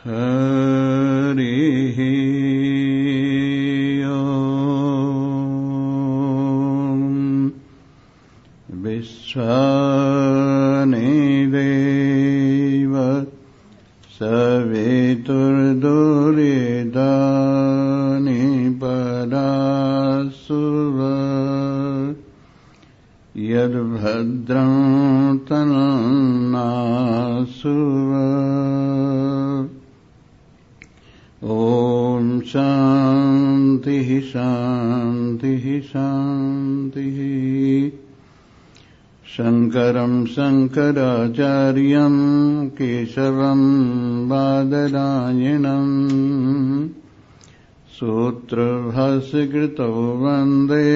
हरिः ओम्। विश्वानि देव सवितुर्दुरितानि परासुव यद्भद्रं तन्नासुव। ॐ शान्तिः शान्तिः शान्तिः। शङ्करं शङ्कराचार्यं केशवं बादरायणम् सूत्रभाष्यकृतौ वन्दे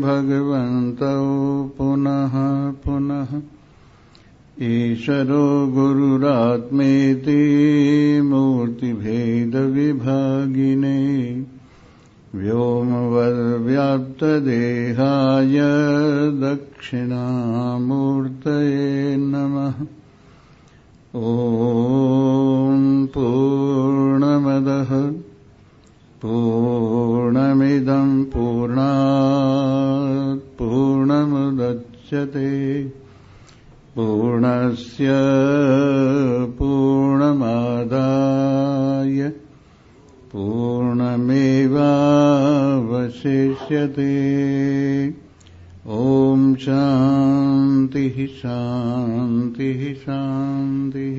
भगवन्तौ पुनः पुनः। ईश्वरो गुरुरात्मेति मूर्तिभेदविभागिने व्योमवद्व्याप्तदेहाय दक्षिणामूर्तये नमः। ॐ पूर्णमदः पूर्णमिदं पूर्णात् पूर्णमुदच्यते पूर्णस्य पूर्णमादाय पूर्णमेवावशिष्यते। ॐ शान्तिः शान्तिः शान्तिः।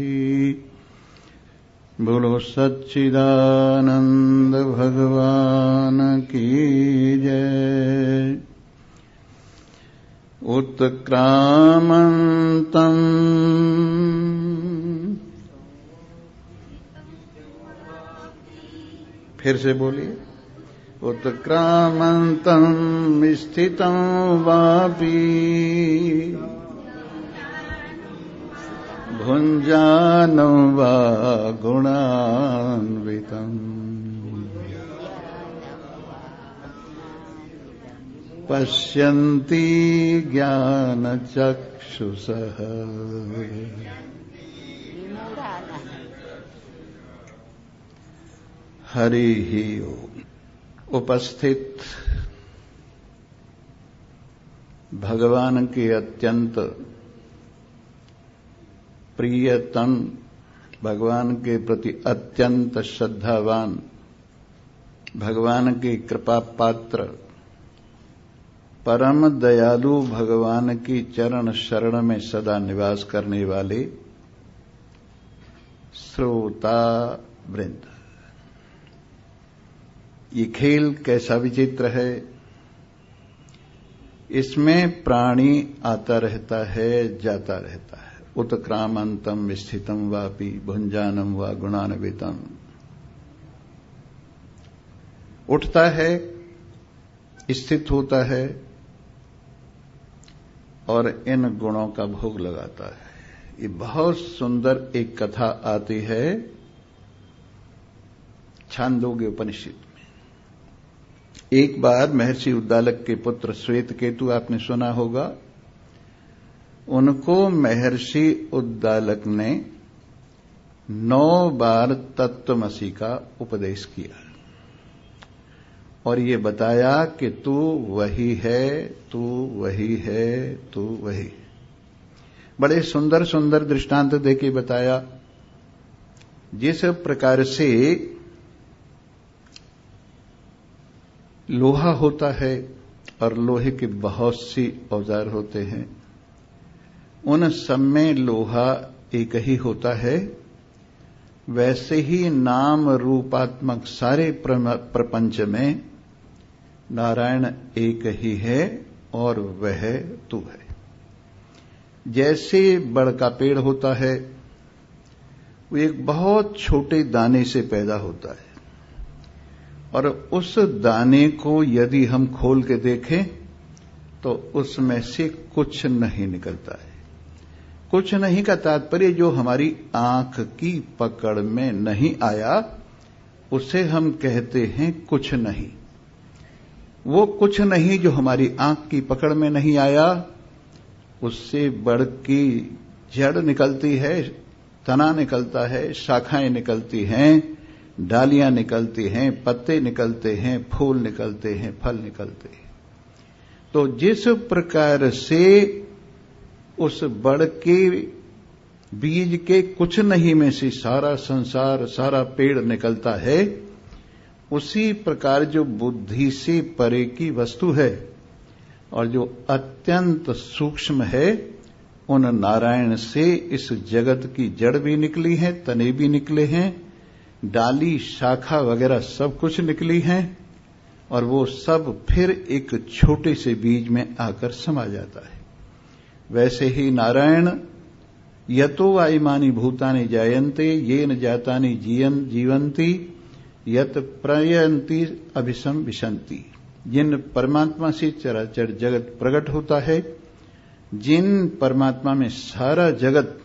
बोलो सच्चिदानंद भगवान की जय। उत्क्रामन्तम् फिर से बोलिए। उत्क्रामन्तम् स्थितं वापि भुञ्जानं वा गुणान्वितम् पश्यन्ति ज्ञानचक्षुषः। हरि ही ओम। उपस्थित भगवान के अत्यंत प्रियतम, भगवान के प्रति अत्यंत श्रद्धावान, भगवान के कृपा पात्र, परम दयालु भगवान की चरण शरण में सदा निवास करने वाले श्रोता वृंद, ये खेल कैसा विचित्र है। इसमें प्राणी आता रहता है, जाता रहता है। उत्क्रामंतम स्थितम वापि भुंजानम वा गुणान्वितम। उठता है, स्थित होता है और इन गुणों का भोग लगाता है। ये बहुत सुंदर एक कथा आती है छांदोग्य उपनिषद में। एक बार महर्षि उद्दालक के पुत्र श्वेतकेतु, आपने सुना होगा, उनको महर्षि उद्दालक ने 9 बार तत्वमसि का उपदेश किया और ये बताया कि तू वही है, तू वही है, तू वही। बड़े सुंदर सुंदर दृष्टांत देके बताया। जिस प्रकार से लोहा होता है और लोहे के बहुत सी औजार होते हैं, उन सब में लोहा एक ही होता है, वैसे ही नाम रूपात्मक सारे प्रपंच में नारायण एक ही है और वह तू है। जैसे बड़ का पेड़ होता है, वो एक बहुत छोटे दाने से पैदा होता है और उस दाने को यदि हम खोल के देखें तो उसमें से कुछ नहीं निकलता है। कुछ नहीं का तात्पर्य जो हमारी आंख की पकड़ में नहीं आया उसे हम कहते हैं कुछ नहीं। वो कुछ नहीं जो हमारी आंख की पकड़ में नहीं आया, उससे बढ़ की जड़ निकलती है, तना निकलता है, शाखाएं निकलती हैं, डालियां निकलती हैं, पत्ते निकलते हैं, फूल निकलते हैं, फल निकलते हैं। तो जिस प्रकार से उस बड़ के बीज के कुछ नहीं में से सारा संसार, सारा पेड़ निकलता है, उसी प्रकार जो बुद्धि से परे की वस्तु है और जो अत्यंत सूक्ष्म है, उन नारायण से इस जगत की जड़ भी निकली है, तने भी निकले हैं, डाली शाखा वगैरह सब कुछ निकली हैं, और वो सब फिर एक छोटे से बीज में आकर समा जाता है। वैसे ही नारायण यतो वा इमानि भूतानि जायन्ते येन जातानि जीवन्ति यत प्रयन्ति अभिसम विशन्ति। जिन परमात्मा से चराचर जगत प्रकट होता है, जिन परमात्मा में सारा जगत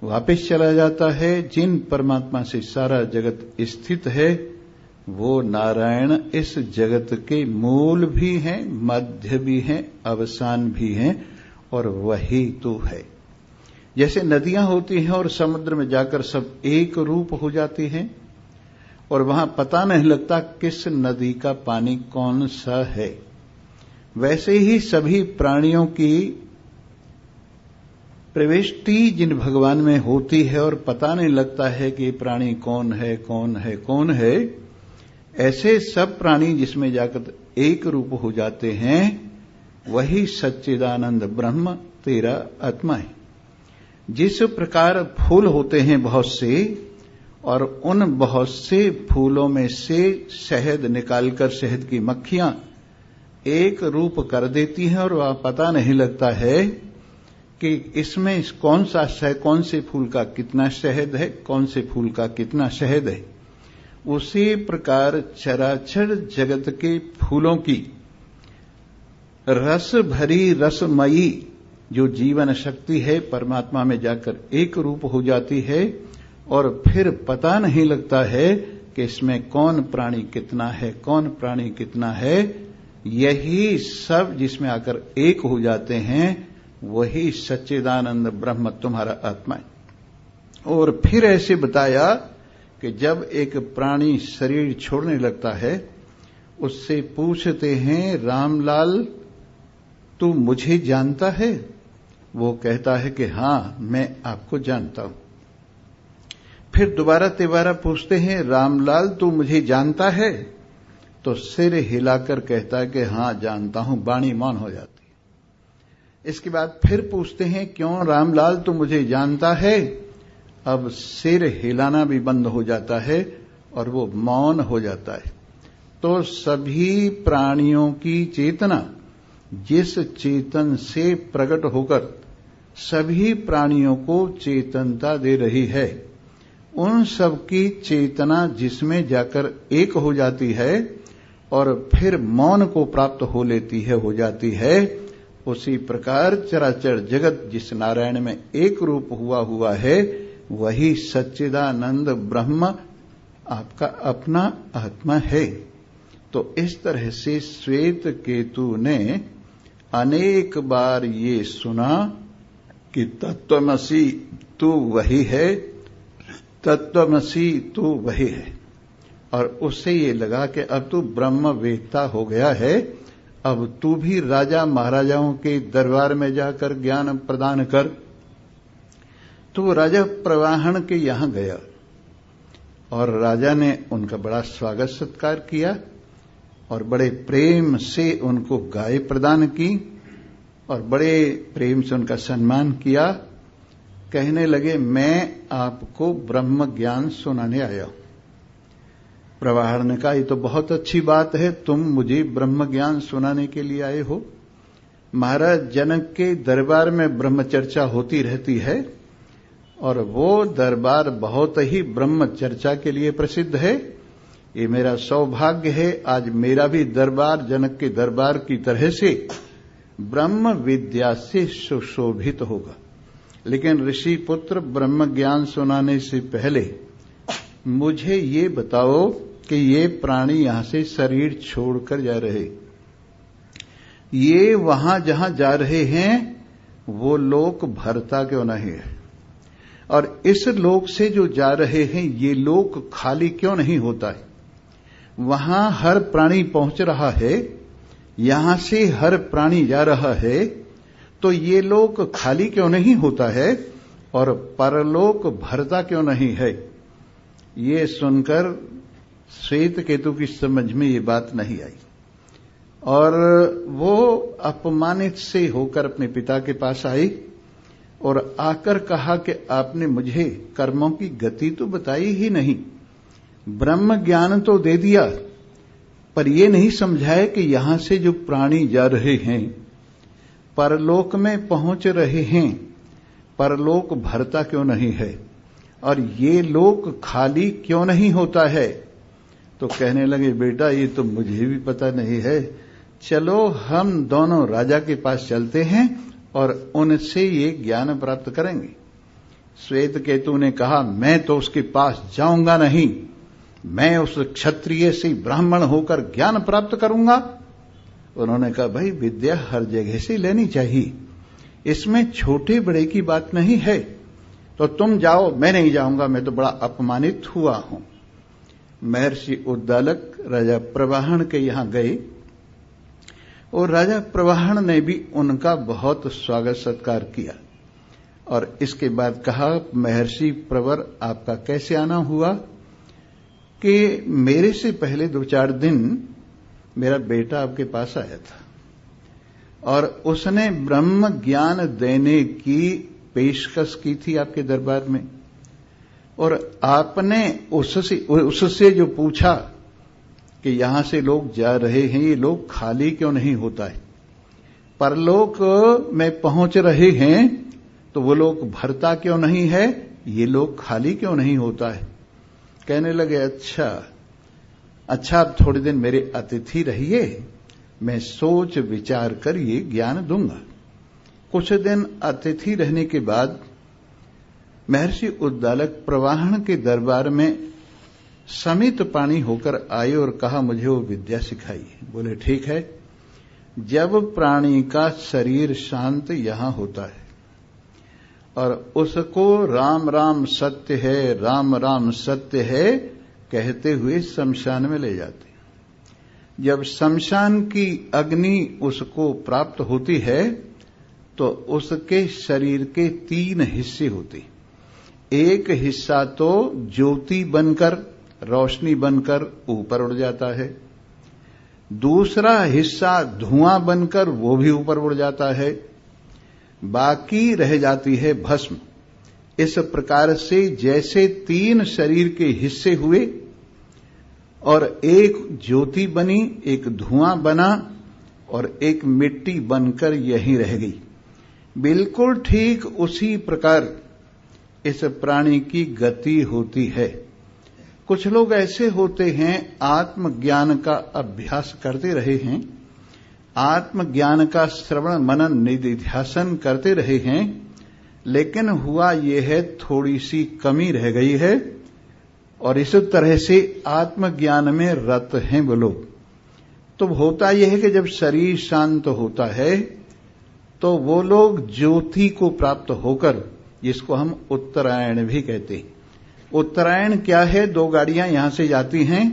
वापस चला जाता है, जिन परमात्मा से सारा जगत स्थित है, वो नारायण इस जगत के मूल भी हैं, मध्य भी हैं, अवसान भी हैं, और वही तो है। जैसे नदियां होती हैं और समुद्र में जाकर सब एक रूप हो जाती हैं, और वहां पता नहीं लगता किस नदी का पानी कौन सा है, वैसे ही सभी प्राणियों की प्रविष्टि जिन भगवान में होती है और पता नहीं लगता है कि प्राणी कौन है, कौन है, कौन है, ऐसे सब प्राणी जिसमें जाकर एक रूप हो जाते हैं, वही सच्चिदानंद ब्रह्म तेरा आत्मा है। जिस प्रकार फूल होते हैं बहुत से, और उन बहुत से फूलों में से शहद निकालकर शहद की मक्खियां एक रूप कर देती हैं, और वह पता नहीं लगता है कि इसमें कौन से फूल का कितना शहद है, कौन से फूल का कितना शहद है। उसी प्रकार चराचर जगत के फूलों की रस भरी रसमयी जो जीवन शक्ति है, परमात्मा में जाकर एक रूप हो जाती है, और फिर पता नहीं लगता है कि इसमें कौन प्राणी कितना है, कौन प्राणी कितना है। यही सब जिसमें आकर एक हो जाते हैं, वही सच्चिदानंद ब्रह्म तुम्हारा आत्मा है। और फिर ऐसे बताया कि जब एक प्राणी शरीर छोड़ने लगता है, उससे पूछते हैं, रामलाल तू मुझे जानता है? वो कहता है कि हां, मैं आपको जानता हूं। फिर दोबारा तिबारा पूछते हैं, रामलाल तू मुझे जानता है? तो सिर हिलाकर कहता है कि हां जानता हूं, वाणी मौन हो जाती है। इसके बाद फिर पूछते हैं, क्यों रामलाल तू मुझे जानता है? अब सिर हिलाना भी बंद हो जाता है और वो मौन हो जाता है। तो सभी प्राणियों की चेतना जिस चेतन से प्रकट होकर सभी प्राणियों को चेतनता दे रही है, उन सब की चेतना जिसमें जाकर एक हो जाती है और फिर मौन को प्राप्त हो लेती है, हो जाती है, उसी प्रकार चराचर जगत जिस नारायण में एक रूप हुआ है, वही सच्चिदानंद ब्रह्म आपका अपना आत्मा है। तो इस तरह से श्वेत केतु ने अनेक बार ये सुना कि तत्वमसि तू वही है, तत्वमसि तू वही है, और उससे ये लगा कि अब तू ब्रह्मवेत्ता हो गया है, अब तू भी राजा महाराजाओं के दरबार में जाकर ज्ञान प्रदान कर। तो राजा प्रवाहन के यहां गया और राजा ने उनका बड़ा स्वागत सत्कार किया और बड़े प्रेम से उनको गाय प्रदान की और बड़े प्रेम से उनका सम्मान किया। कहने लगे, मैं आपको ब्रह्म ज्ञान सुनाने आया हूं। प्रवाहन ने कहा, ये तो बहुत अच्छी बात है, तुम मुझे ब्रह्म ज्ञान सुनाने के लिए आए हो। महाराज जनक के दरबार में ब्रह्म चर्चा होती रहती है और वो दरबार बहुत ही ब्रह्म चर्चा के लिए प्रसिद्ध है। ये मेरा सौभाग्य है, आज मेरा भी दरबार जनक के दरबार की तरह से ब्रह्म विद्या से सुशोभित होगा। लेकिन ऋषि पुत्र, ब्रह्म ज्ञान सुनाने से पहले मुझे ये बताओ कि ये प्राणी यहां से शरीर छोड़कर जा रहे, ये वहां जहां जा रहे हैं वो लोक भरता क्यों नहीं है? और इस लोक से जो जा रहे हैं ये लोक खाली क्यों नहीं होता है? वहां हर प्राणी पहुंच रहा है, यहां से हर प्राणी जा रहा है, तो ये लोक खाली क्यों नहीं होता है और परलोक भरता क्यों नहीं है? ये सुनकर श्वेत केतु की समझ में ये बात नहीं आई और वो अपमानित से होकर अपने पिता के पास आई और आकर कहा कि आपने मुझे कर्मों की गति तो बताई ही नहीं, ब्रह्म ज्ञान तो दे दिया, पर ये नहीं समझाया कि यहां से जो प्राणी जा रहे हैं परलोक में पहुंच रहे हैं, परलोक भरता क्यों नहीं है और ये लोक खाली क्यों नहीं होता है? तो कहने लगे, बेटा ये तो मुझे भी पता नहीं है, चलो हम दोनों राजा के पास चलते हैं और उनसे ये ज्ञान प्राप्त करेंगे। श्वेत केतु ने कहा, मैं तो उसके पास जाऊंगा नहीं, मैं उस क्षत्रिय से ब्राह्मण होकर ज्ञान प्राप्त करूंगा। उन्होंने कहा, भाई विद्या हर जगह से लेनी चाहिए, इसमें छोटे बड़े की बात नहीं है, तो तुम जाओ, मैं नहीं जाऊंगा, मैं तो बड़ा अपमानित हुआ हूं। महर्षि उद्दालक राजा प्रवाहन के यहां गए और राजा प्रवाहन ने भी उनका बहुत स्वागत सत्कार किया और इसके बाद कहा, महर्षि प्रवर आपका कैसे आना हुआ? कि मेरे से पहले 2-4 दिन मेरा बेटा आपके पास आया था और उसने ब्रह्म ज्ञान देने की पेशकश की थी आपके दरबार में, और आपने उससे जो पूछा कि यहां से लोग जा रहे हैं, ये लोग खाली क्यों नहीं होता है, परलोक में पहुंच रहे हैं तो वो लोग भरता क्यों नहीं है, ये लोग खाली क्यों नहीं होता है? कहने लगे, अच्छा आप थोड़े दिन मेरे अतिथि रहिए, मैं सोच विचार कर ये ज्ञान दूंगा। कुछ दिन अतिथि रहने के बाद महर्षि उद्दालक प्रवाहन के दरबार में समित पानी होकर आए और कहा, मुझे वो विद्या सिखाइए। बोले, ठीक है। जब प्राणी का शरीर शांत यहां होता है और उसको राम राम सत्य है, राम राम सत्य है कहते हुए शमशान में ले जाते हैं। जब शमशान की अग्नि उसको प्राप्त होती है तो उसके शरीर के 3 हिस्से होते हैं। एक हिस्सा तो ज्योति बनकर, रोशनी बनकर ऊपर उड़ जाता है, दूसरा हिस्सा धुआं बनकर वो भी ऊपर उड़ जाता है, बाकी रह जाती है भस्म। इस प्रकार से जैसे 3 शरीर के हिस्से हुए और एक ज्योति बनी, एक धुआं बना और एक मिट्टी बनकर यहीं रह गई, बिल्कुल ठीक उसी प्रकार इस प्राणी की गति होती है। कुछ लोग ऐसे होते हैं, आत्मज्ञान का अभ्यास करते रहे हैं, आत्मज्ञान का श्रवण मनन निधिध्यासन करते रहे हैं, लेकिन हुआ यह है थोड़ी सी कमी रह गई है और इस तरह से आत्मज्ञान में रत हैं वो लोग। तो होता यह है कि जब शरीर शांत होता है तो वो लोग ज्योति को प्राप्त होकर, जिसको हम उत्तरायण भी कहते हैं। उत्तरायण क्या है? 2 गाड़ियां यहां से जाती हैं,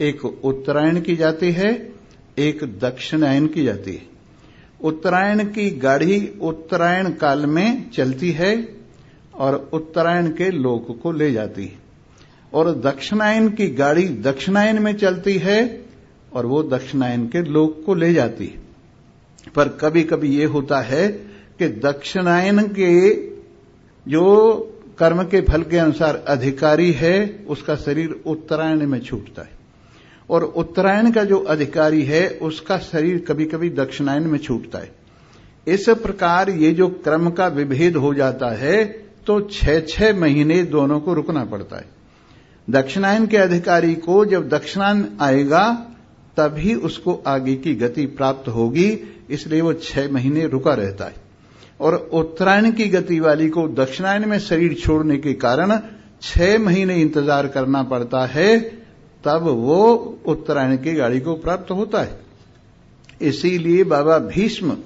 एक उत्तरायण की जाती है, एक दक्षिणायन की जाती है। उत्तरायण की गाड़ी उत्तरायण काल में चलती है और उत्तरायण के लोक को ले जाती है, और दक्षिणायन की गाड़ी दक्षिणायन में चलती है और वो दक्षिणायन के लोक को ले जाती है। पर कभी कभी ये होता है कि दक्षिणायन के जो कर्म के फल के अनुसार अधिकारी है उसका शरीर उत्तरायण में छूटता है, और उत्तरायण का जो अधिकारी है उसका शरीर कभी कभी दक्षिणायन में छूटता है। इस प्रकार ये जो क्रम का विभेद हो जाता है तो 6-6 महीने दोनों को रुकना पड़ता है। दक्षिणायन के अधिकारी को जब दक्षिणायन आएगा तभी उसको आगे की गति प्राप्त होगी, इसलिए वो 6 महीने रुका रहता है। और उत्तरायण की गति वाली को दक्षिणायन में शरीर छोड़ने के कारण 6 महीने इंतजार करना पड़ता है, तब वो उत्तरायण की गाड़ी को प्राप्त होता है। इसीलिए बाबा भीष्म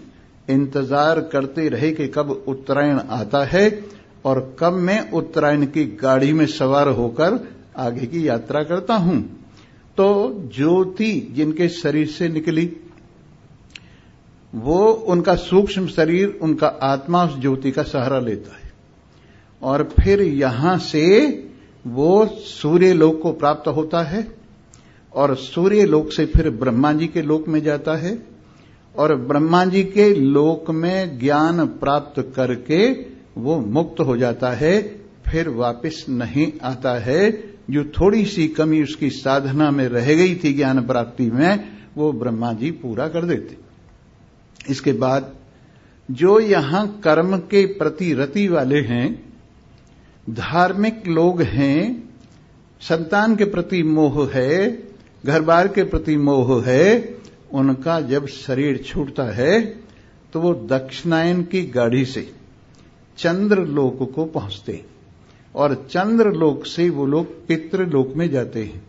इंतजार करते रहे कि कब उत्तरायण आता है और कब मैं उत्तरायण की गाड़ी में सवार होकर आगे की यात्रा करता हूं। तो ज्योति जिनके शरीर से निकली, वो उनका सूक्ष्म शरीर, उनका आत्मा उस ज्योति का सहारा लेता है और फिर यहां से वो सूर्य लोक को प्राप्त होता है और सूर्य लोक से फिर ब्रह्मा जी के लोक में जाता है और ब्रह्मा जी के लोक में ज्ञान प्राप्त करके वो मुक्त हो जाता है, फिर वापस नहीं आता है। जो थोड़ी सी कमी उसकी साधना में रह गई थी ज्ञान प्राप्ति में, वो ब्रह्मा जी पूरा कर देते। इसके बाद जो यहां कर्म के प्रति रति वाले हैं, धार्मिक लोग हैं, संतान के प्रति मोह है, घर बार के प्रति मोह है, उनका जब शरीर छूटता है तो वो दक्षिणायन की गाड़ी से चंद्रलोक को पहुंचते और चंद्रलोक से वो लोग पितृलोक में जाते हैं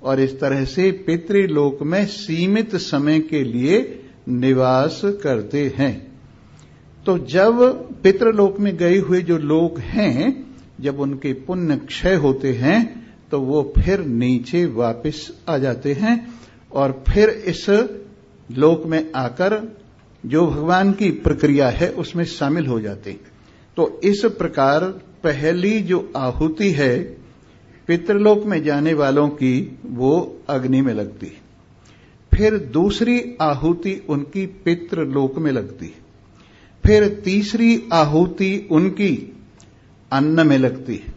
और इस तरह से पितृलोक में सीमित समय के लिए निवास करते हैं। तो जब पितृलोक में गए हुए जो लोग हैं, जब उनके पुण्य क्षय होते हैं तो वो फिर नीचे वापस आ जाते हैं और फिर इस लोक में आकर जो भगवान की प्रक्रिया है उसमें शामिल हो जाते हैं। तो इस प्रकार पहली जो आहुति है पितृलोक में जाने वालों की, वो अग्नि में लगती है। फिर दूसरी आहुति उनकी पितृलोक में लगती है। फिर तीसरी आहुति उनकी अन्न में लगती है।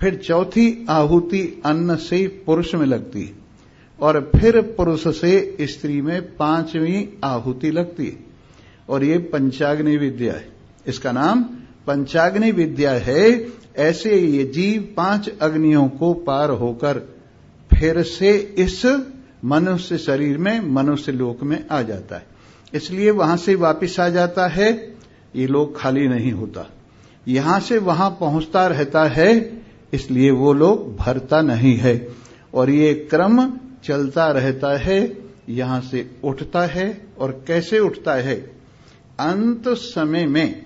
फिर चौथी आहुति अन्न से पुरुष में लगती है और फिर पुरुष से स्त्री में पांचवी आहुति लगती है और ये पंचाग्नि विद्या है। इसका नाम पंचाग्नि विद्या है। ऐसे ये जीव 5 अग्नियों को पार होकर फिर से इस मनुष्य शरीर में, मनुष्य लोक में आ जाता है। इसलिए वहां से वापस आ जाता है। ये लोक खाली नहीं होता, यहां से वहां पहुंचता रहता है, इसलिए वो लोग भरता नहीं है और ये क्रम चलता रहता है। यहां से उठता है और कैसे उठता है, अंत समय में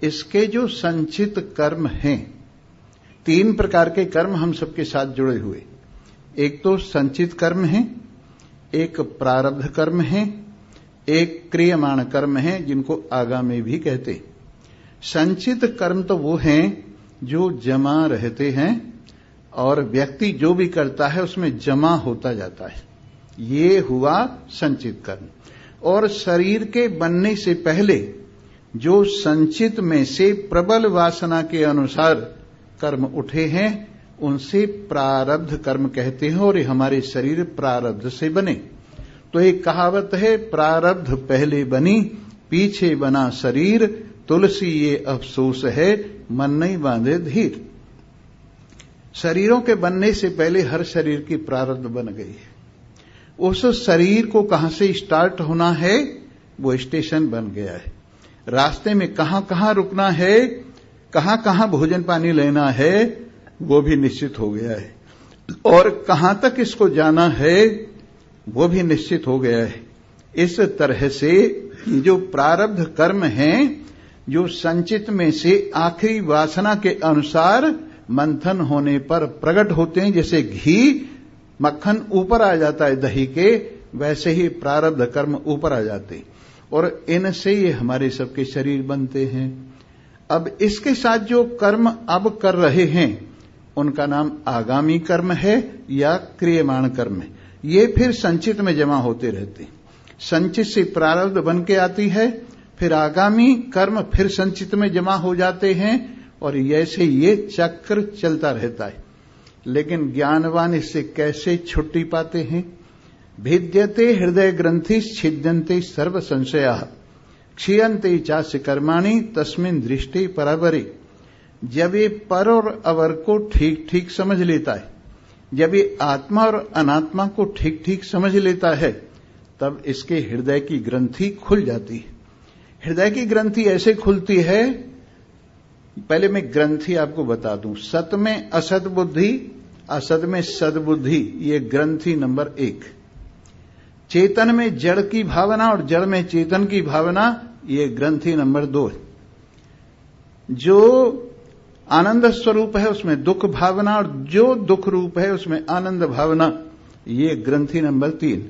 इसके जो संचित कर्म हैं, 3 प्रकार के कर्म हम सबके साथ जुड़े हुए। एक तो संचित कर्म है, एक प्रारब्ध कर्म है, एक क्रियमाण कर्म है जिनको आगामी भी कहते हैं। संचित कर्म तो वो हैं जो जमा रहते हैं और व्यक्ति जो भी करता है उसमें जमा होता जाता है, ये हुआ संचित कर्म। और शरीर के बनने से पहले जो संचित में से प्रबल वासना के अनुसार कर्म उठे हैं उनसे प्रारब्ध कर्म कहते हैं और ये हमारे शरीर प्रारब्ध से बने। तो एक कहावत है, प्रारब्ध पहले बनी पीछे बना शरीर, तुलसी ये अफसोस है मन नहीं बांधे धीर। शरीरों के बनने से पहले हर शरीर की प्रारब्ध बन गई है। उस शरीर को कहां से स्टार्ट होना है वो स्टेशन बन गया है। रास्ते में कहां कहां रुकना है, कहां कहां भोजन पानी लेना है वो भी निश्चित हो गया है और कहां तक इसको जाना है वो भी निश्चित हो गया है। इस तरह से जो प्रारब्ध कर्म हैं, जो संचित में से आखिरी वासना के अनुसार मंथन होने पर प्रकट होते हैं, जैसे घी मक्खन ऊपर आ जाता है दही के, वैसे ही प्रारब्ध कर्म ऊपर आ जाते हैं और इनसे ये हमारे सबके शरीर बनते हैं। अब इसके साथ जो कर्म अब कर रहे हैं उनका नाम आगामी कर्म है या क्रियमाण कर्म है। ये फिर संचित में जमा होते रहते हैं। संचित से प्रारब्ध बन के आती है, फिर आगामी कर्म फिर संचित में जमा हो जाते हैं और ऐसे ये चक्र चलता रहता है। लेकिन ज्ञानवान इससे कैसे छुट्टी पाते हैं? भिद्यते हृदय ग्रंथि छिद्यन्ते सर्व संशया क्षीयन्ते चास्य कर्माणि तस्मिन् दृष्टि परावरे। जब ये पर और अवर को ठीक ठीक समझ लेता है, जब ये आत्मा और अनात्मा को ठीक ठीक समझ लेता है, तब इसके हृदय की ग्रंथि खुल जाती है। हृदय की ग्रंथि ऐसे खुलती है, पहले मैं ग्रंथि आपको बता दूं। सत में असत बुद्धि, असत में सद्बुद्धि, ये ग्रंथि नंबर 1। चेतन में जड़ की भावना और जड़ में चेतन की भावना, ये ग्रंथि नंबर 2 है। जो आनंद स्वरूप है उसमें दुख भावना, और जो दुख रूप है उसमें आनंद भावना, ये ग्रंथि नंबर 3।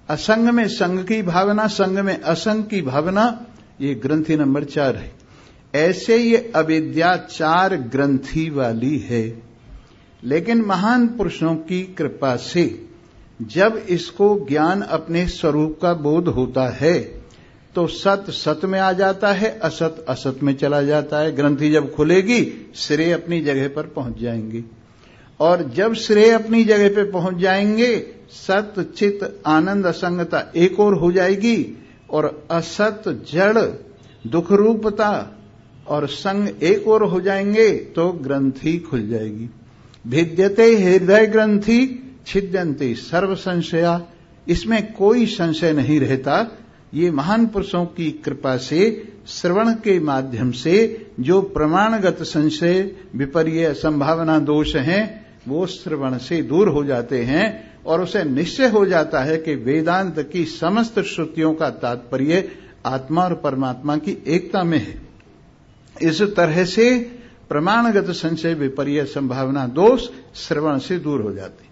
असंग में संग की भावना, संग में असंग की भावना, ये ग्रंथि नंबर 4 है। ऐसे ये अविद्या 4 ग्रंथि वाली है। लेकिन महान पुरुषों की कृपा से जब इसको ज्ञान अपने स्वरूप का बोध होता है तो सत सत में आ जाता है, असत असत में चला जाता है। ग्रंथि जब खुलेगी श्रेय अपनी जगह पर पहुंच जाएंगे, और जब श्रेय अपनी जगह पर पहुंच जाएंगे सत चित आनंद असंगता एक और हो जाएगी, और असत जड़ दुख रूपता और संग एक और हो जाएंगे तो ग्रंथि खुल जाएगी। भिद्यते हृदय ग्रंथि छिद्यन्ते सर्व संशया, इसमें कोई संशय नहीं रहता। ये महान पुरुषों की कृपा से श्रवण के माध्यम से जो प्रमाणगत संशय विपर्य संभावना दोष हैं वो श्रवण से दूर हो जाते हैं, और उसे निश्चय हो जाता है कि वेदांत की समस्त श्रुतियों का तात्पर्य आत्मा और परमात्मा की एकता में है। इस तरह से प्रमाणगत संशय विपर्य संभावना दोष श्रवण से दूर हो जाते हैं।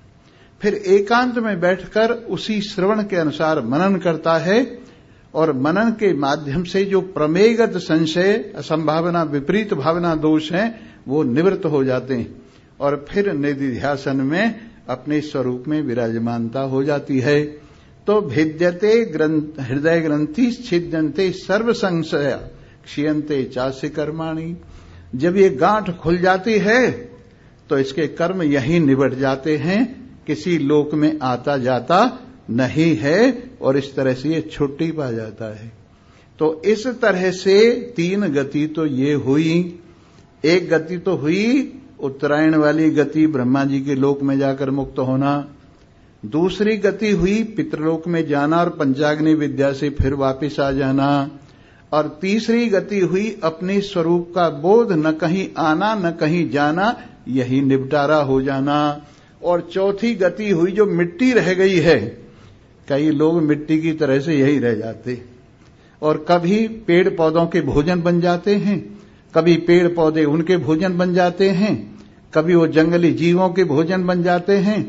फिर एकांत में बैठकर उसी श्रवण के अनुसार मनन करता है, और मनन के माध्यम से जो प्रमेयगत संशय संभावना विपरीत भावना दोष हैं वो निवृत्त हो जाते हैं, और फिर निधिध्यासन में अपने स्वरूप में विराजमानता हो जाती है। तो भिद्यते हृदय ग्रंथि छिद्यन्ते सर्व संशया क्षीयन्ते चास्य कर्माणि। जब ये गांठ खुल जाती है तो इसके कर्म यहीं निबट जाते हैं, किसी लोक में आता जाता नहीं है, और इस तरह से ये छुट्टी पा जाता है। तो इस तरह से 3 गति तो ये हुई। एक गति तो हुई उत्तरायण वाली गति, ब्रह्मा जी के लोक में जाकर मुक्त होना। दूसरी गति हुई पितृलोक में जाना और पंचाग्नि विद्या से फिर वापस आ जाना। और तीसरी गति हुई अपने स्वरूप का बोध, न कहीं आना न कहीं जाना, यही निपटारा हो जाना। और चौथी गति हुई जो मिट्टी रह गई है, कई लोग मिट्टी की तरह से यही रह जाते, और कभी पेड़ पौधों के भोजन बन जाते हैं, कभी पेड़ पौधे उनके भोजन बन जाते हैं, कभी वो जंगली जीवों के भोजन बन जाते हैं,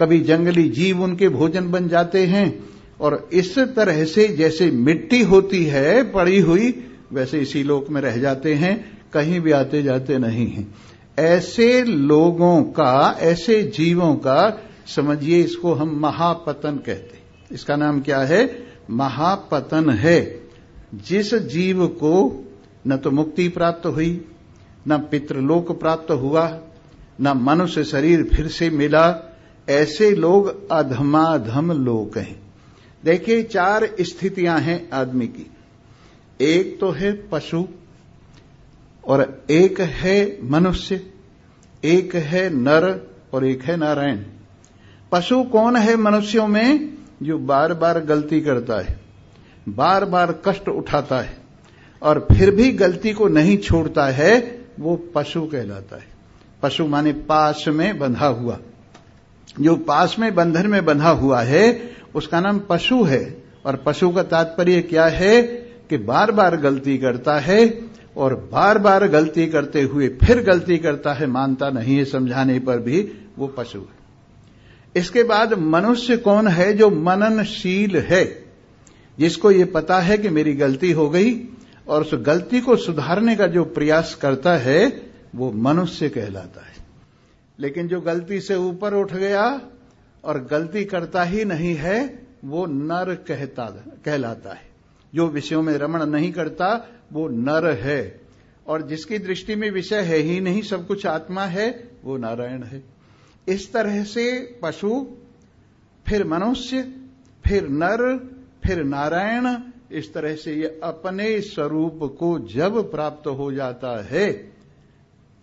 कभी जंगली जीव उनके भोजन बन जाते हैं। और इस तरह से जैसे मिट्टी होती है पड़ी हुई, वैसे इसी लोक में रह जाते हैं, कहीं भी आते जाते नहीं हैं। ऐसे लोगों का, ऐसे जीवों का समझिए, इसको हम महापतन कहते हैं। इसका नाम क्या है? महापतन है। जिस जीव को न तो मुक्ति प्राप्त हुई, न पितृलोक प्राप्त हुआ, न मनुष्य शरीर फिर से मिला, ऐसे लोग अधमाधम लोग हैं। देखिए 4 स्थितियां हैं आदमी की। एक तो है पशु, और एक है मनुष्य, एक है नर, और एक है नारायण। पशु कौन है मनुष्यों में? जो बार बार गलती करता है, बार बार कष्ट उठाता है, और फिर भी गलती को नहीं छोड़ता है, वो पशु कहलाता है। पशु माने पास में बंधा हुआ। जो पास में बंधन में बंधा हुआ है उसका नाम पशु है। और पशु का तात्पर्य क्या है कि बार बार गलती करता है, और बार बार गलती करते हुए फिर गलती करता है, मानता नहीं है, समझाने पर भी वो पशु है। इसके बाद मनुष्य कौन है? जो मननशील है, जिसको ये पता है कि मेरी गलती हो गई, और उस गलती को सुधारने का जो प्रयास करता है वो मनुष्य कहलाता है। लेकिन जो गलती से ऊपर उठ गया और गलती करता ही नहीं है, वो नर कहलाता है। जो विषयों में रमण नहीं करता वो नर है, और जिसकी दृष्टि में विषय है ही नहीं, सब कुछ आत्मा है, वो नारायण है। इस तरह से पशु, फिर मनुष्य, फिर नर, फिर नारायण, इस तरह से ये अपने स्वरूप को जब प्राप्त हो जाता है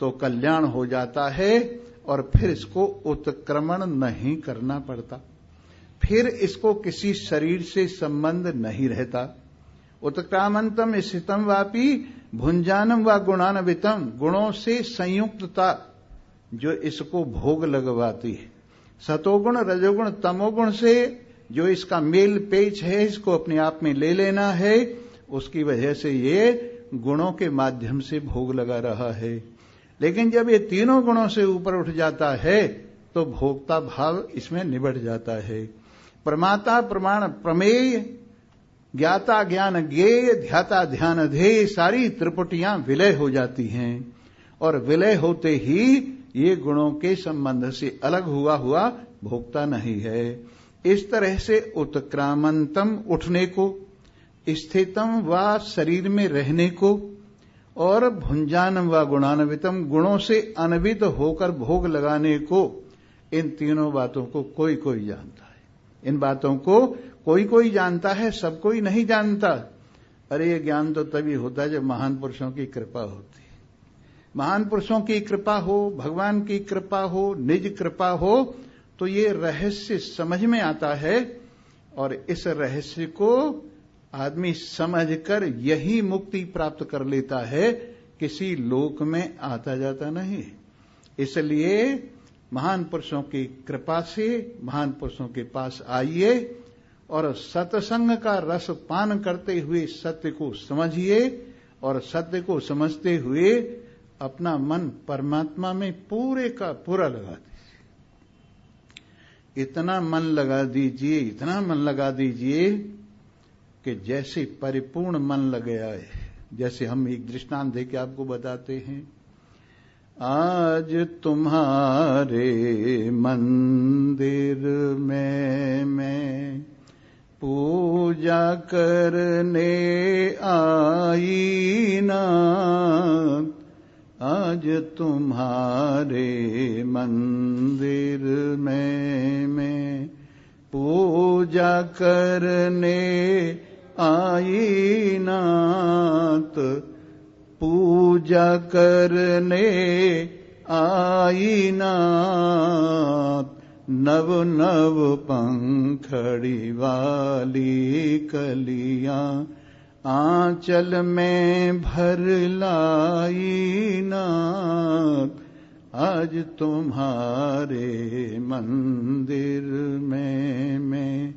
तो कल्याण हो जाता है, और फिर इसको उत्क्रमण नहीं करना पड़ता, फिर इसको किसी शरीर से संबंध नहीं रहता। उत्क्रामंतम स्थितम वापी भुंजानम व गुणान्वितम, गुणों से संयुक्तता जो इसको भोग लगवाती है। सतोगुण रजोगुण तमोगुण से जो इसका मेल पेच है, इसको अपने आप में ले लेना है, उसकी वजह से ये गुणों के माध्यम से भोग लगा रहा है। लेकिन जब ये तीनों गुणों से ऊपर उठ जाता है तो भोक्ता भाव इसमें निबट जाता है। प्रमाता प्रमाण प्रमेय, ज्ञाता ज्ञान ज्ञेय, ध्याता ध्यान ध्येय, सारी त्रिपुटियां विलय हो जाती हैं और विलय होते ही ये गुणों के संबंध से अलग हुआ भोक्ता नहीं है। इस तरह से उत्क्रामंतम उठने को, स्थितम व शरीर में रहने को और भुंजानम व गुणान्वितम गुणों से अन्वित होकर भोग लगाने को, इन तीनों बातों को कोई कोई जानता है। इन बातों को कोई कोई जानता है, सब कोई नहीं जानता। अरे ये ज्ञान तो तभी होता है जब महान पुरुषों की कृपा होती है। महान पुरुषों की कृपा हो, भगवान की कृपा हो, निज कृपा हो, तो ये रहस्य समझ में आता है और इस रहस्य को आदमी समझकर यही मुक्ति प्राप्त कर लेता है, किसी लोक में आता जाता नहीं। इसलिए महान पुरुषों की कृपा से महान पुरुषों के पास आइए और सत्संग का रस पान करते हुए सत्य को समझिए और सत्य को समझते हुए अपना मन परमात्मा में पूरे का पूरा लगा दीजिए। इतना मन लगा दीजिए, इतना मन लगा दीजिए कि जैसे परिपूर्ण मन लग गया है। जैसे हम एक दृष्टांत देके आपको बताते हैं। आज तुम्हारे मंदिर में मैं पूजा करने आई ना, आज तुम्हारे मंदिर में मैं पूजा करने आई नाथ, पूजा करने आई नाथ, नव नव पंखड़ी वाली कलियां आंचल में भर लाई नाथ, आज तुम्हारे मंदिर में मैं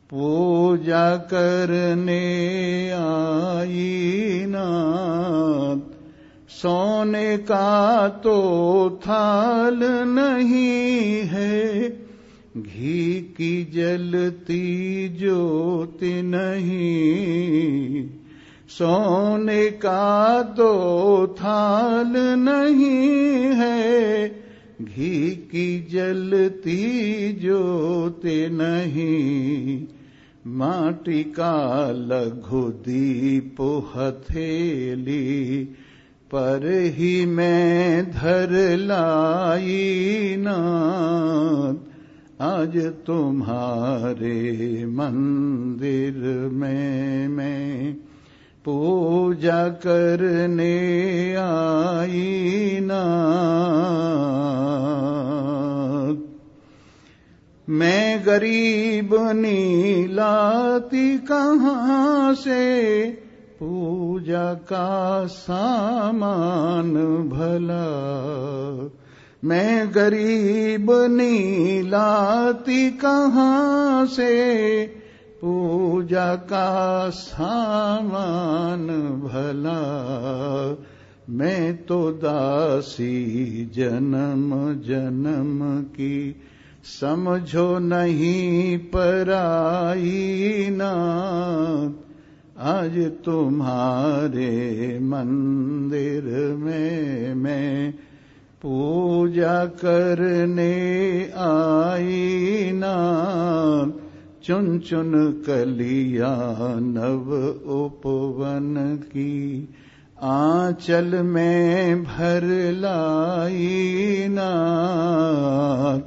पूजा करने आई नाथ। सोने का तो थाल नहीं है, घी की जलती ज्योति नहीं। सोने का तो थाल नहीं है, घी की जलती ज्योति नहीं। माटी का लघु दीप हथेली पर ही मैं धर लाई नाथ, आज तुम्हारे मंदिर में मैं पूजा करने आई नाथ। मैं गरीब नीलाती कहाँ से पूजा का सामान भला। मैं गरीब नीलाती कहाँ से पूजा का सामान भला। मैं तो दासी जन्म जन्म की समझो नहीं पराई नाथ, आज तुम्हारे मंदिर में मैं पूजा करने आई नाथ। चुन चुन कलिया नव उपवन की आंचल में भर लाई नाथ।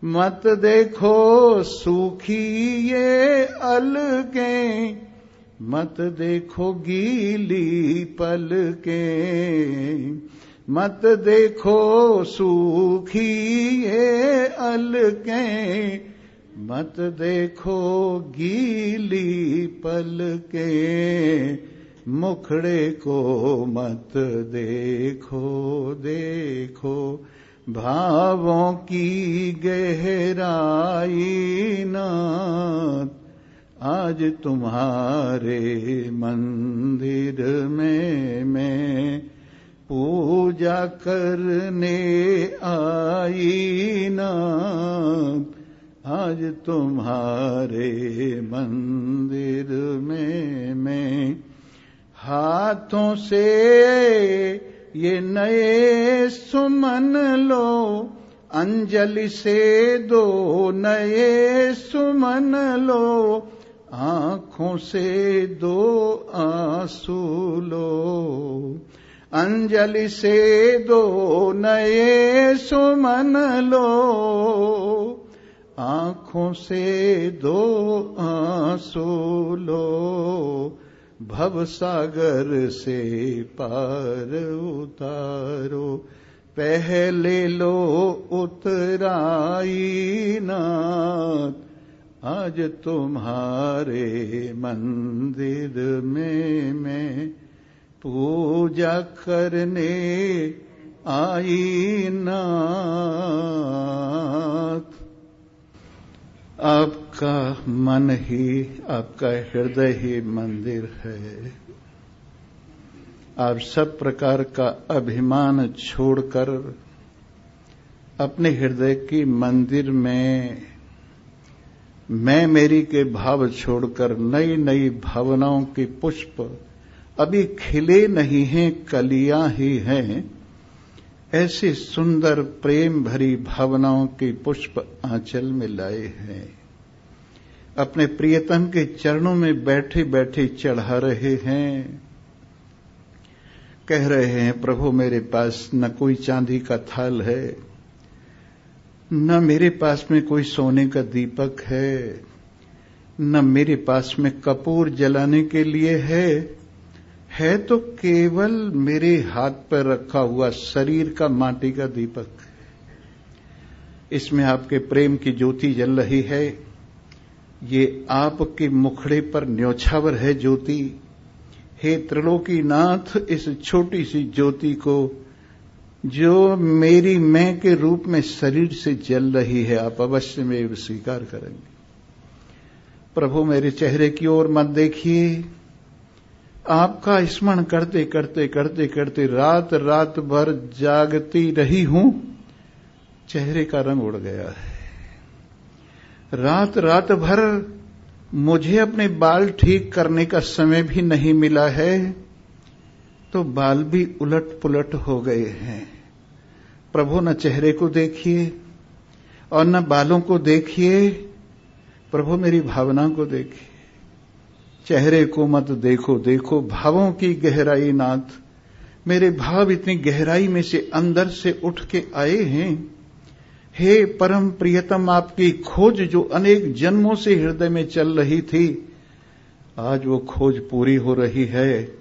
मत देखो सूखी ये अलकें, मत देखो गीली पलकें। मत देखो सूखी ये अलकें, मत देखो गीली पलकें। मुखड़े को मत देखो देखो भावों की गहराई नाथ, आज तुम्हारे मंदिर में मैं पूजा करने आई नाथ। आज तुम्हारे मंदिर में मैं हाथों से ये नए सुमन लो, अंजलि से दो नए सुमन लो, आंखों से दो आंसू लो। अंजलि से दो नए सुमन लो, आंखों से दो आंसू लो। भव सागर से पार उतारो, पहले लो उतराई नाथ। आज तुम्हारे मंदिर में मैं पूजा करने आई नाथ। आपका मन ही, आपका हृदय ही मंदिर है। आप सब प्रकार का अभिमान छोड़कर अपने हृदय की मंदिर में मैं मेरी के भाव छोड़कर नई नई भावनाओं के पुष्प अभी खिले नहीं हैं, कलियां ही हैं। ऐसे सुंदर प्रेम भरी भावनाओं के पुष्प आंचल में लाए हैं। अपने प्रियतम के चरणों में बैठे बैठे चढ़ा रहे हैं। कह रहे हैं, प्रभु मेरे पास न कोई चांदी का थाल है, न मेरे पास में कोई सोने का दीपक है, न मेरे पास में कपूर जलाने के लिए है तो केवल मेरे हाथ पर रखा हुआ शरीर का माटी का दीपक। इसमें आपके प्रेम की ज्योति जल रही है। ये आपके मुखड़े पर न्योछावर है ज्योति। हे त्रिलोकीनाथ, इस छोटी सी ज्योति को जो मेरी मैं के रूप में शरीर से जल रही है, आप अवश्य में स्वीकार करेंगे। प्रभु मेरे चेहरे की ओर मत देखिए। आपका स्मरण करते करते करते करते रात रात भर जागती रही हूं, चेहरे का रंग उड़ गया है। रात रात भर मुझे अपने बाल ठीक करने का समय भी नहीं मिला है, तो बाल भी उलट पुलट हो गए हैं। प्रभु न चेहरे को देखिए और न बालों को देखिए, प्रभु मेरी भावना को देखिए। चेहरे को मत देखो, देखो भावों की गहराई नाथ। मेरे भाव इतनी गहराई में से अंदर से उठ के आए हैं। हे परम प्रियतम, आपकी खोज जो अनेक जन्मों से हृदय में चल रही थी, आज वो खोज पूरी हो रही है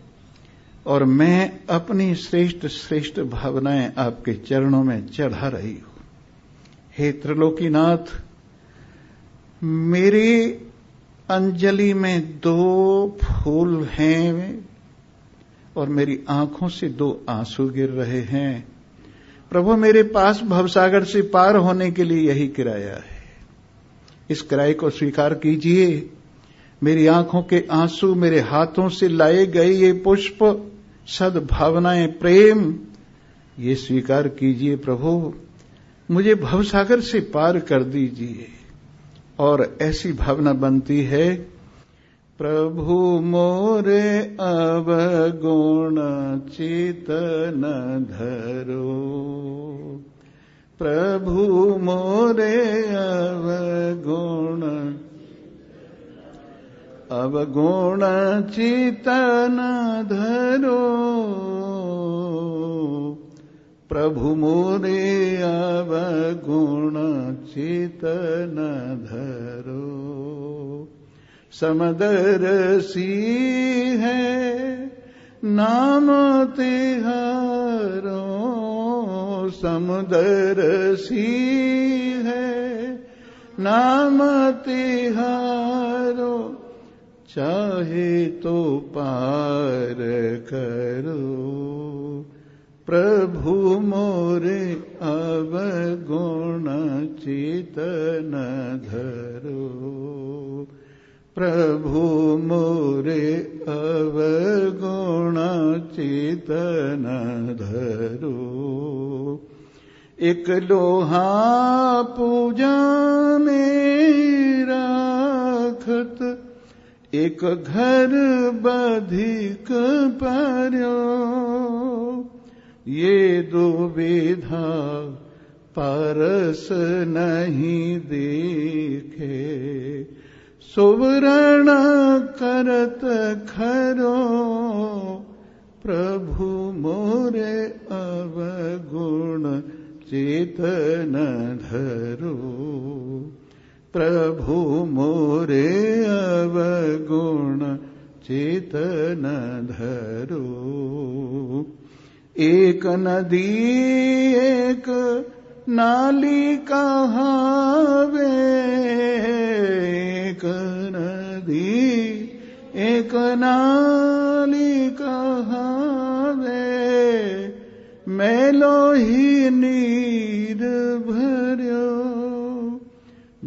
और मैं अपनी श्रेष्ठ श्रेष्ठ भावनाएं आपके चरणों में चढ़ा रही हूं। हे त्रिलोकीनाथ, मेरी अंजलि में 2 फूल हैं और मेरी आंखों से 2 आंसू गिर रहे हैं। प्रभु मेरे पास भवसागर से पार होने के लिए यही किराया है। इस किराए को स्वीकार कीजिए। मेरी आंखों के आंसू, मेरे हाथों से लाए गए ये पुष्प, सद्भावनाएं, प्रेम, ये स्वीकार कीजिए। प्रभु मुझे भवसागर से पार कर दीजिए। और ऐसी भावना बनती है, प्रभु मोरे अवगुण चित न धरो, प्रभु मोरे अवगुण चित न धरो, प्रभु मोरे अवगुण चित न धरो। समदरसी है नाम तिहारो, समदरसी है नाम तिहारो, चाहे तो पार करो, प्रभु मोरे अवगुण चित न धरो, प्रभु मोरे अवगुण चेतन धरो। एक लोहा पूजा में राखत, एक घर बधिक पर्यो। ये दो विधा परस नहीं देखे, सुवर्ण करत खरो। प्रभु मोरे अवगुण चेतन धरो। प्रभु मोरे अवगुण चेतन धरो। एक नदी एक नाली कहावे, एक नदी एक नाली कहावे। मैलो ही नीर भर्यो,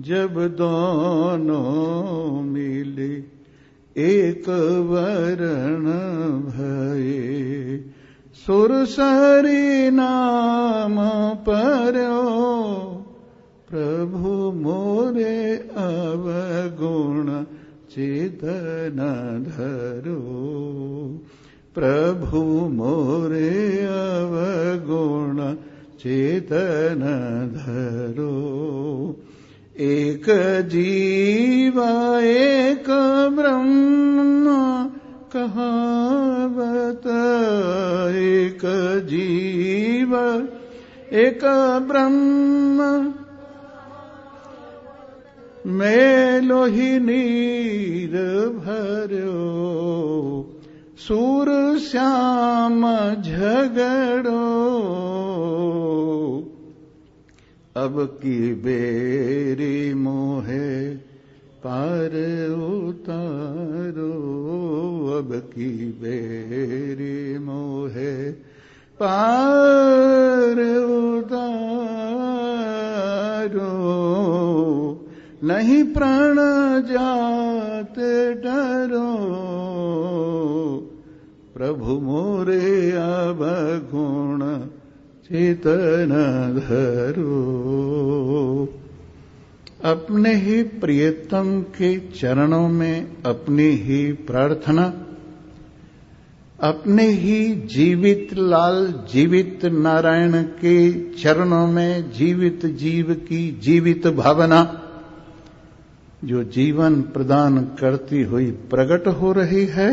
जब दोनों मिले एक वरण भये। सुरसरी नाम पर्यो, प्रभु मोरे अवगुण चेतन धरो। प्रभु मोरे अवगुण चेतन धरो। एक जीव एक ब्रह्म कहावत, एक जीव एक ब्रह्म। मैलो ही नीर भर्यो, सूर श्याम झगड़ो। अब की बेरी मोहे पार उतारो। अब की बेरी मोहे पार उतारो। नहीं प्राण जात डरो, प्रभु मोरे अवगुण चेतन धरो। अपने ही प्रियतम के चरणों में अपनी ही प्रार्थना, अपने ही जीवित लाल जीवित नारायण के चरणों में जीवित जीव की जीवित भावना जो जीवन प्रदान करती हुई प्रकट हो रही है,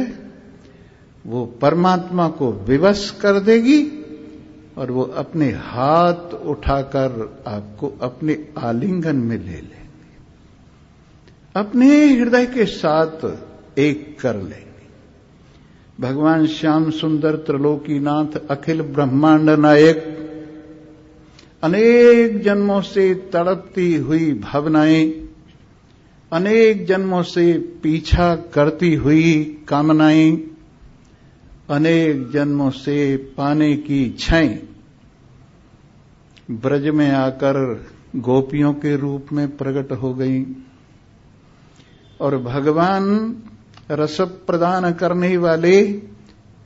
वो परमात्मा को विवश कर देगी और वो अपने हाथ उठाकर आपको अपने आलिंगन में ले लेंगे, अपने हृदय के साथ एक कर लेंगे। भगवान श्याम सुंदर त्रिलोकीनाथ अखिल ब्रह्मांड नायक अनेक जन्मों से तड़पती हुई भावनाएं, अनेक जन्मों से पीछा करती हुई कामनाएं, अनेक जन्मों से पाने की इच्छाएं ब्रज में आकर गोपियों के रूप में प्रकट हो गई और भगवान रस प्रदान करने वाले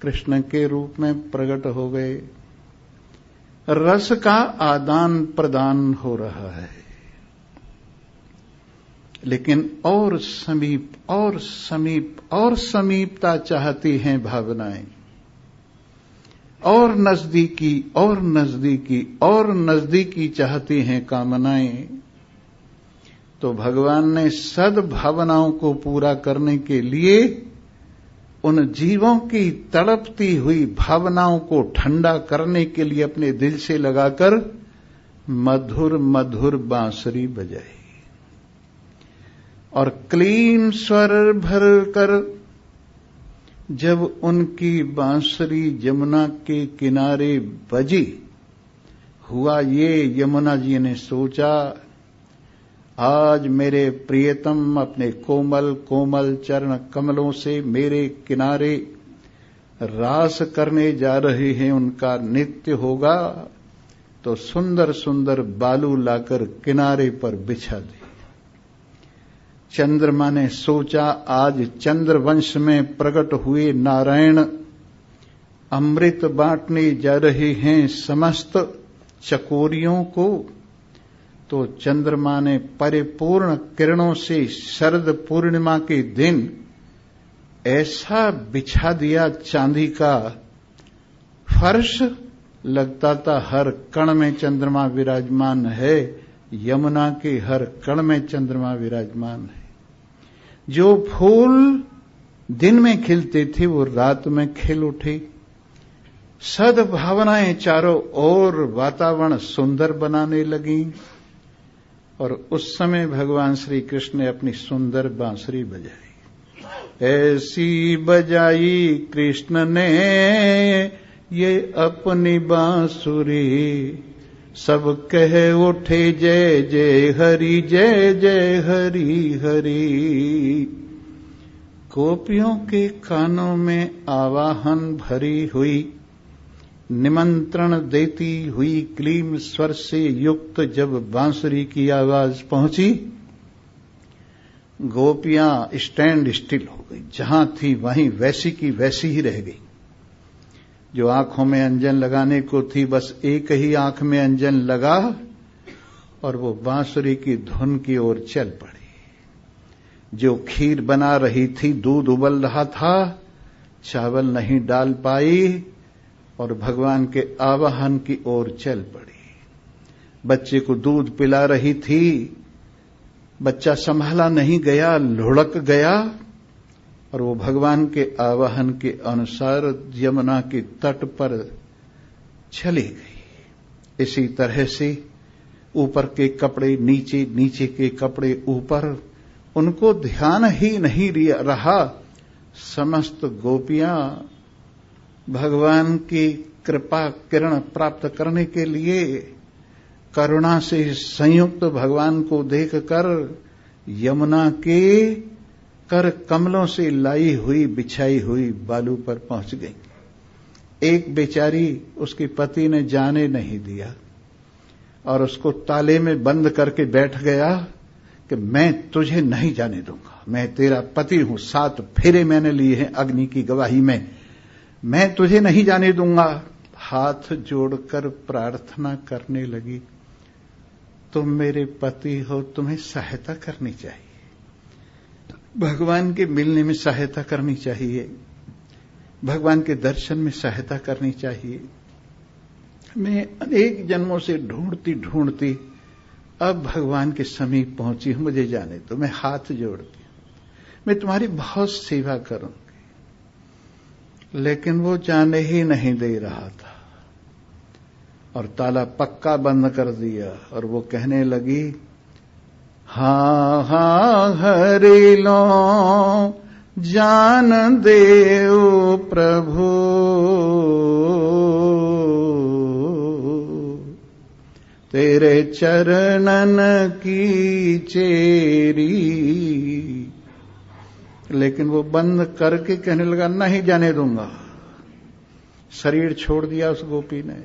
कृष्ण के रूप में प्रकट हो गए। रस का आदान प्रदान हो रहा है, लेकिन और समीप और समीप और समीपता चाहती हैं भावनाएं, और नजदीकी और नजदीकी और नजदीकी चाहती हैं कामनाएं। तो भगवान ने सद्भावनाओं को पूरा करने के लिए उन जीवों की तड़पती हुई भावनाओं को ठंडा करने के लिए अपने दिल से लगाकर मधुर मधुर बांसुरी बजाई और क्लीन स्वर भर कर जब उनकी बांसुरी यमुना के किनारे बजी, हुआ ये यमुना जी ने सोचा आज मेरे प्रियतम अपने कोमल कोमल चरण कमलों से मेरे किनारे रास करने जा रहे हैं, उनका नित्य होगा तो सुंदर सुंदर बालू लाकर किनारे पर बिछा दे। चंद्रमा ने सोचा आज चंद्रवंश में प्रकट हुए नारायण अमृत बांटने जा रहे हैं समस्त चकोरियों को। तो चंद्रमा ने परिपूर्ण किरणों से शरद पूर्णिमा के दिन ऐसा बिछा दिया चांदी का फर्श, लगता था हर कण में चंद्रमा विराजमान है, यमुना के हर कण में चंद्रमा विराजमान है। जो फूल दिन में खिलते थे वो रात में खिल उठे, सद्भावनाएं चारों ओर वातावरण सुंदर बनाने लगी। और उस समय भगवान श्री कृष्ण ने अपनी सुंदर बांसुरी बजाई। ऐसी बजाई कृष्ण ने ये अपनी बांसुरी, सब कह उठे जय जय हरि जय जय हरि हरि। गोपियों के कानों में आवाहन भरी हुई, निमंत्रण देती हुई क्लीम स्वर से युक्त जब बांसुरी की आवाज पहुंची, गोपियां स्टैंड स्टिल हो गई। जहां थी वहीं वैसी की वैसी ही रह गई। जो आंखों में अंजन लगाने को थी बस एक ही आंख में अंजन लगा और वो बांसुरी की धुन की ओर चल पड़ी। जो खीर बना रही थी, दूध उबल रहा था, चावल नहीं डाल पाई और भगवान के आवाहन की ओर चल पड़ी। बच्चे को दूध पिला रही थी, बच्चा संभाला नहीं गया, लुढ़क गया और वो भगवान के आवाहन के अनुसार यमुना के तट पर चली गई। इसी तरह से ऊपर के कपड़े नीचे, नीचे के कपड़े ऊपर, उनको ध्यान ही नहीं रहा। समस्त गोपियां भगवान की कृपा किरण प्राप्त करने के लिए करुणा से संयुक्त भगवान को देखकर यमुना के कर कमलों से लाई हुई बिछाई हुई बालू पर पहुंच गई। एक बेचारी उसके पति ने जाने नहीं दिया और उसको ताले में बंद करके बैठ गया कि मैं तुझे नहीं जाने दूंगा, मैं तेरा पति हूं, 7 फेरे मैंने लिए हैं अग्नि की गवाही में, मैं तुझे नहीं जाने दूंगा। हाथ जोड़कर प्रार्थना करने लगी, तुम मेरे पति हो, तुम्हें सहायता करनी चाहिए, भगवान के मिलने में सहायता करनी चाहिए, भगवान के दर्शन में सहायता करनी चाहिए। मैं अनेक जन्मों से ढूंढती ढूंढती अब भगवान के समीप पहुंची हूं, मुझे जाने दो, मैं हाथ जोड़ती हूं, मैं तुम्हारी बहुत सेवा करूंगी। लेकिन वो जाने ही नहीं दे रहा था और ताला पक्का बंद कर दिया और वो कहने लगी, हाँ हाँ हरि लो जान देव प्रभु, तेरे चरणन की चेरी। लेकिन वो बंद करके कहने लगा, नहीं जाने दूंगा। शरीर छोड़ दिया उस गोपी ने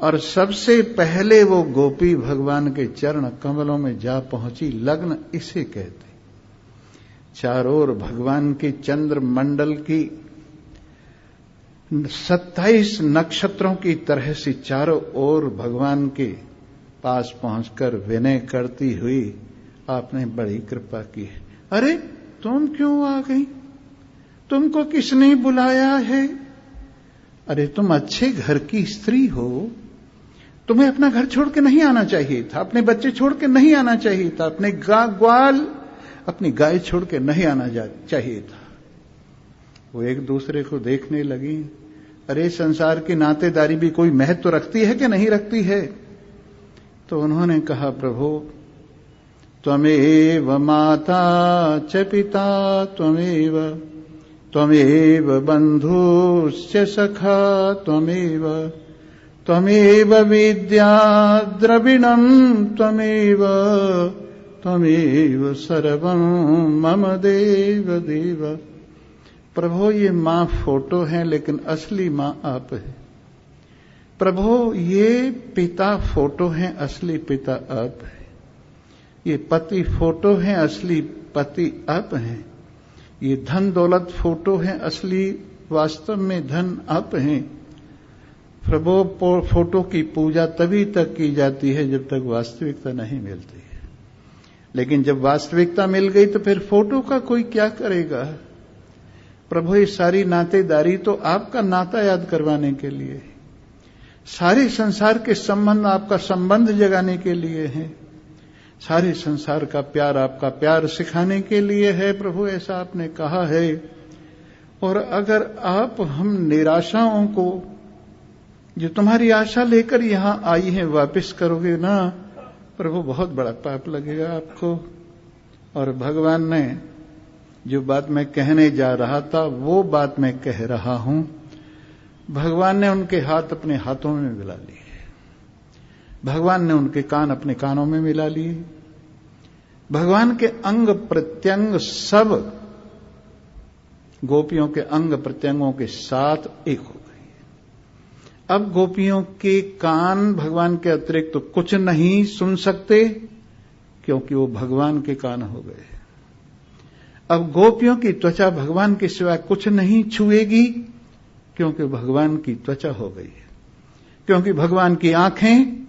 और सबसे पहले वो गोपी भगवान के चरण कमलों में जा पहुंची। लग्न इसे कहते। चारों ओर भगवान के चंद्र मंडल की 27 नक्षत्रों की तरह से चारों ओर भगवान के पास पहुंचकर विनय करती हुई, आपने बड़ी कृपा की है। अरे तुम क्यों आ गई? तुमको किसने बुलाया है? अरे तुम अच्छे घर की स्त्री हो, तुम्हें अपना घर छोड़ के नहीं आना चाहिए था, अपने बच्चे छोड़ के नहीं आना चाहिए था, अपने ग्वाल अपनी गाय छोड़ के नहीं आना चाहिए था। वो एक दूसरे को देखने लगी। अरे संसार की नातेदारी भी कोई महत्व रखती है कि नहीं रखती है? तो उन्होंने कहा, प्रभु त्वमेव माता च पिता त्वमेव, त्वमेव बन्धुश्च सखा त्वमेव, त्वमेव विद्या द्रविणं त्वमेव, त्वमेव सर्वं मम देव देव। प्रभु ये मां फोटो है लेकिन असली मां आप है। प्रभु ये पिता फोटो है, असली पिता आप है। ये पति फोटो हैं, असली पति आप हैं। ये धन दौलत फोटो हैं, असली वास्तव में धन आप हैं। प्रभु फोटो की पूजा तभी तक की जाती है जब तक वास्तविकता नहीं मिलती है। लेकिन जब वास्तविकता मिल गई तो फिर फोटो का कोई क्या करेगा। प्रभु ये सारी नातेदारी तो आपका नाता याद करवाने के लिए, सारे संसार के संबंध आपका संबंध जगाने के लिए है, सारे संसार का प्यार आपका प्यार सिखाने के लिए है। प्रभु ऐसा आपने कहा है। और अगर आप हम निराशाओं को जो तुम्हारी आशा लेकर यहां आई है वापस करोगे ना, प्रभु बहुत बड़ा पाप लगेगा आपको। और भगवान ने जो बात मैं कहने जा रहा था वो बात मैं कह रहा हूं। भगवान ने उनके हाथ अपने हाथों में मिला लिए, भगवान ने उनके कान अपने कानों में मिला लिए, भगवान के अंग प्रत्यंग सब गोपियों के अंग प्रत्यंगों के साथ एक हो गई। अब गोपियों के कान भगवान के अतिरिक्त तो कुछ नहीं सुन सकते, क्योंकि वो भगवान के कान हो गए। अब गोपियों की त्वचा भगवान के सिवा कुछ नहीं छुएगी, क्योंकि भगवान की त्वचा हो गई है। क्योंकि भगवान की आंखें,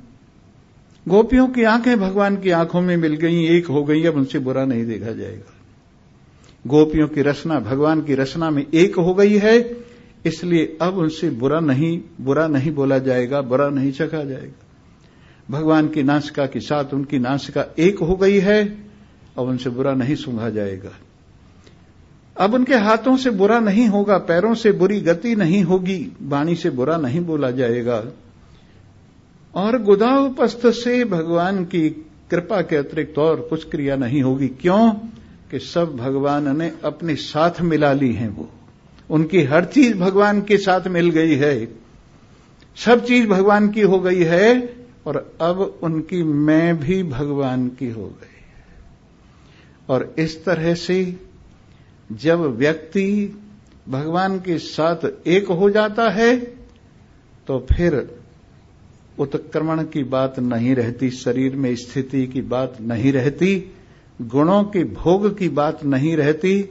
गोपियों की आंखें भगवान की आंखों में मिल गई, एक हो गई, अब उनसे बुरा नहीं देखा जाएगा। गोपियों की रचना भगवान की रचना में एक हो गई है, इसलिए अब उनसे बुरा नहीं बोला जाएगा, बुरा नहीं चखा जाएगा। भगवान की नासिका के साथ उनकी नासिका एक हो गई है, अब उनसे बुरा नहीं सूंघा जाएगा। अब उनके हाथों से बुरा नहीं होगा, पैरों से बुरी गति नहीं होगी, वाणी से बुरा नहीं बोला जाएगा। और गुदा उपस्थ से भगवान की कृपा के अतिरिक्त और कुछ क्रिया नहीं होगी। क्यों? कि सब भगवान ने अपने साथ मिला ली हैं। वो उनकी हर चीज भगवान के साथ मिल गई है, सब चीज भगवान की हो गई है, और अब उनकी मैं भी भगवान की हो गई। और इस तरह से जब व्यक्ति भगवान के साथ एक हो जाता है तो फिर उत्क्रमण की बात नहीं रहती, शरीर में स्थिति की बात नहीं रहती, गुणों के भोग की बात नहीं रहती,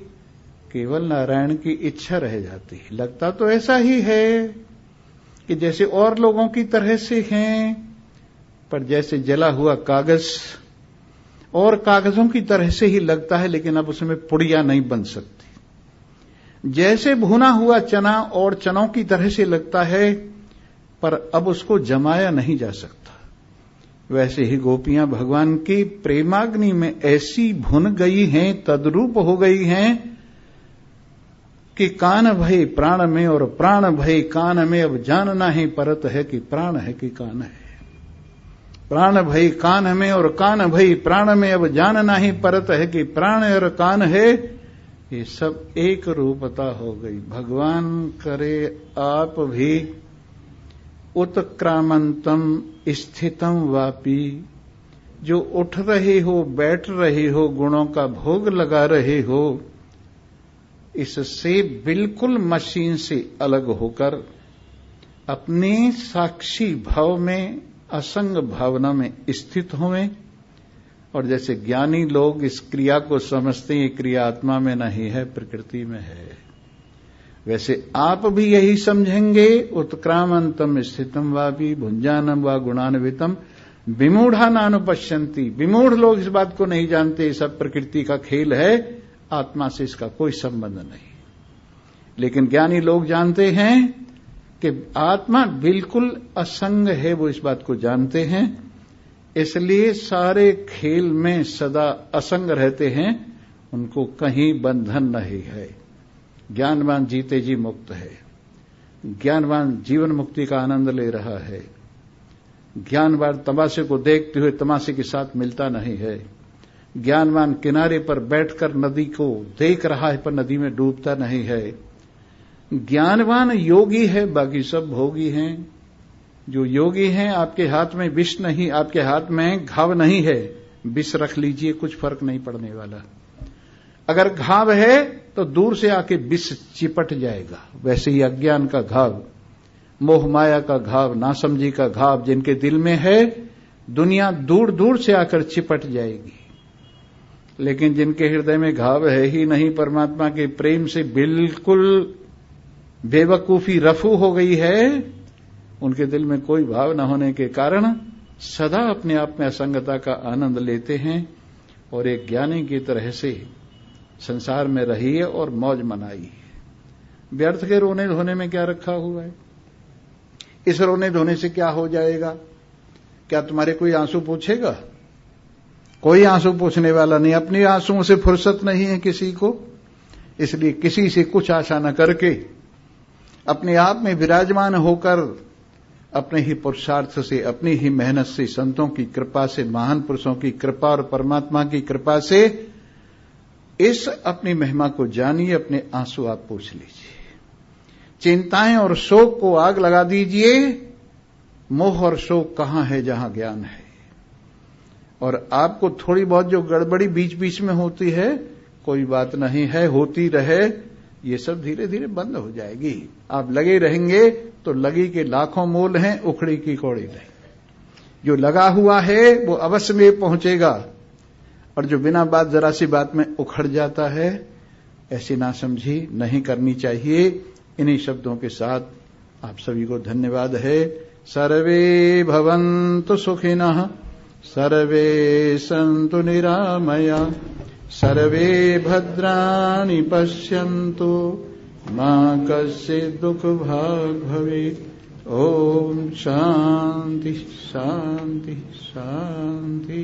केवल नारायण की इच्छा रह जाती है। लगता तो ऐसा ही है कि जैसे और लोगों की तरह से हैं, पर जैसे जला हुआ कागज और कागजों की तरह से ही लगता है, लेकिन अब उसमें पुड़िया नहीं बन सकती। जैसे भुना हुआ चना और चनों की तरह से लगता है, पर अब उसको जमाया नहीं जा सकता। वैसे ही गोपियां भगवान की प्रेमाग्नि में ऐसी भुन गई हैं, तद्रूप हो गई हैं कि कान भय प्राण में और प्राण भय कान में, अब जानना है परत है कि प्राण है कि कान है। प्राण भय कान में और कान भय प्राण में, अब जानना ही परत है कि प्राण और कान है। ये सब एक रूपता हो गई। भगवान करे आप भी उत्क्रामंतम स्थितम वापी, जो उठ रहे हो, बैठ रहे हो, गुणों का भोग लगा रहे हो, इससे बिल्कुल मशीन से अलग होकर अपने साक्षी भाव में, असंग भावना में स्थित होवें। और जैसे ज्ञानी लोग इस क्रिया को समझते हैं, ये क्रिया आत्मा में नहीं है, प्रकृति में है, वैसे आप भी यही समझेंगे। उत्क्रामंतम स्थितम वापि भुंजानम वा गुणान्वितम विमूढ़ा नानुपश्यन्ति। विमूढ़ लोग इस बात को नहीं जानते, ये सब प्रकृति का खेल है, आत्मा से इसका कोई संबंध नहीं। लेकिन ज्ञानी लोग जानते हैं कि आत्मा बिल्कुल असंग है, वो इस बात को जानते हैं, इसलिए सारे खेल में सदा असंग रहते हैं, उनको कहीं बंधन नहीं है। ज्ञानवान जीते जी मुक्त है, ज्ञानवान जीवन मुक्ति का आनंद ले रहा है। ज्ञानवान तमाशे को देखते हुए तमाशे के साथ मिलता नहीं है। ज्ञानवान किनारे पर बैठकर नदी को देख रहा है, पर नदी में डूबता नहीं है। ज्ञानवान योगी है, बाकी सब भोगी हैं। जो योगी हैं, आपके हाथ में विष नहीं, आपके हाथ में घाव नहीं है, विष रख लीजिए, कुछ फर्क नहीं पड़ने वाला। अगर घाव है तो दूर से आके विष चिपट जाएगा। वैसे ही अज्ञान का घाव, मोह माया का घाव, नासमझी का घाव जिनके दिल में है, दुनिया दूर दूर से आकर चिपट जाएगी। लेकिन जिनके हृदय में घाव है ही नहीं, परमात्मा के प्रेम से बिल्कुल बेवकूफी रफू हो गई है, उनके दिल में कोई भाव न होने के कारण सदा अपने आप में असंगता का आनंद लेते हैं और एक ज्ञानी की तरह से संसार में रहिए और मौज मनाइए। व्यर्थ के रोने धोने में क्या रखा हुआ है? इस रोने धोने से क्या हो जाएगा? क्या तुम्हारे कोई आंसू पूछेगा? कोई आंसू पूछने वाला नहीं। अपने आंसुओं से फुर्सत नहीं है किसी को, इसलिए किसी से कुछ आशा न करके अपने आप में विराजमान होकर अपने ही पुरुषार्थ से, अपनी ही मेहनत से, संतों की कृपा से, महान पुरुषों की कृपा और परमात्मा की कृपा से इस अपनी महिमा को जानिए। अपने आंसू आप पूछ लीजिए, चिंताएं और शोक को आग लगा दीजिए। मोह और शोक कहां है जहां ज्ञान है। और आपको थोड़ी बहुत जो गड़बड़ी बीच बीच में होती है, कोई बात नहीं है, होती रहे, ये सब धीरे धीरे बंद हो जाएगी। आप लगे रहेंगे तो लगी के लाखों मोल हैं, उखड़ी की कौड़ी नहीं। जो लगा हुआ है वो अवश्य में पहुंचेगा, और जो बिना बात जरा सी बात में उखड़ जाता है, ऐसी नासमझी नहीं करनी चाहिए। इन्हीं शब्दों के साथ आप सभी को धन्यवाद है। सर्वे भवन्तु सुखिनः, सर्वे सन्तु निरामया, सर्वे भद्राणि पश्यन्तु, मा कश्चित् दुःखभाग् भवेत्। ओम शांति शांति शांति।